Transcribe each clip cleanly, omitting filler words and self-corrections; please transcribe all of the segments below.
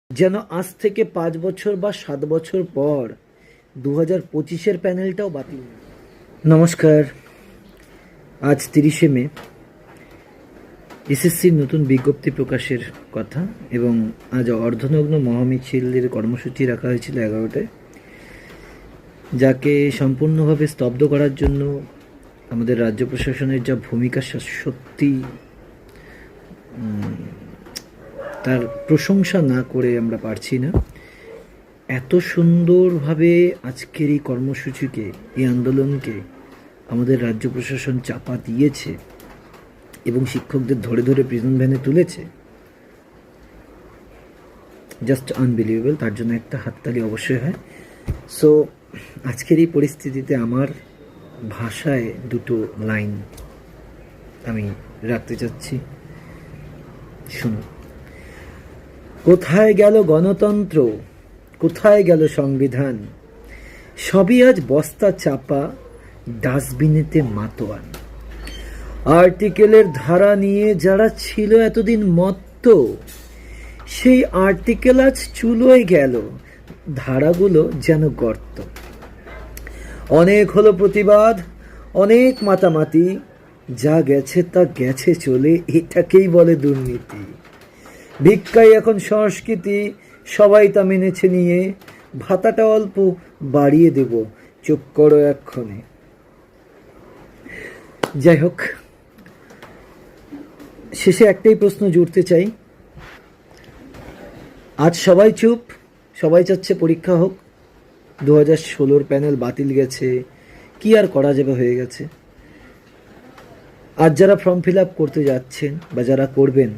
যেন আজ থেকে 5 বছর বা 7 বছর পর 2025-এর প্যানেলটাও বাতিল না। নমস্কার, আজ 30শে মে এসএসসির নতুন বিজ্ঞপ্তি প্রকাশের কথা এবং আজ অর্ধনগ্ন মহামিছিলের কর্মসূচি রাখা হয়েছিল 11টায়, যাকে সম্পূর্ণভাবে স্তব্ধ করার জন্য আমাদের রাজ্য প্রশাসনের যা ভূমিকা সত্যি তার প্রশংসা না করে আমরা পারছি না। এত সুন্দরভাবে আজকের এই কর্মসূচিকে, এই আন্দোলনকে আমাদের রাজ্য প্রশাসন চাপা দিয়েছে এবং শিক্ষকদের ধরে ধরে প্রিজন ভ্যানে তুলেছে, জাস্ট আনবিলিভেবল। তার জন্য একটা হাততালি অবশ্যই হয়। সো আজকের এই পরিস্থিতিতে আমার ভাষায় দুটো লাইন আমি রাখতে চাচ্ছি, শুনুন। কোথায় গেল গণতন্ত্র, কোথায় গেল সংবিধান, সবই আজ বস্তা চাপা, ডাস্টবিনেতে মাতোয়ান। আর্টিকেলের ধারা নিয়ে যারা ছিল এতদিন মত্ত, সেই আর্টিকেল আজ চুলোয় গেল, ধারাগুলো যেন গর্ত। অনেক হলো প্রতিবাদ, অনেক মাতামাতি, যা গেছে তা গেছে চলে, এটাকেই বলে দুর্নীতি। ভিক্ষাই এখন সংস্কৃতি, সবাই তা মেনেছে নিয়ে, ভাতাটা অল্প বাড়িয়ে দেব, চুপ করো এক্ষণে। যাই হোক, শেষে একটাই প্রশ্ন জুড়তে চাই। আজ সবাই চুপ, সবাই চাচ্ছে পরীক্ষা হোক। 2016-র প্যানেল বাতিল গেছে, কি আর করা যাবে, হয়ে গেছে। আজ যারা ফর্ম ফিল আপ করতে যাচ্ছেন বা যারা করবেন,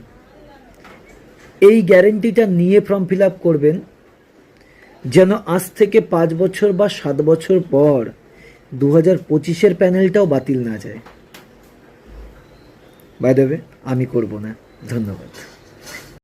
এই গ্যারেন্টিটা নিয়ে ফর্ম ফিল আপ করবেন যেন আজ থেকে 5 বছর বা 7 বছর পর 2025-এর প্যানেলটাও বাতিল না যায়। বাই দ্য ওয়ে, আমি করব না। ধন্যবাদ।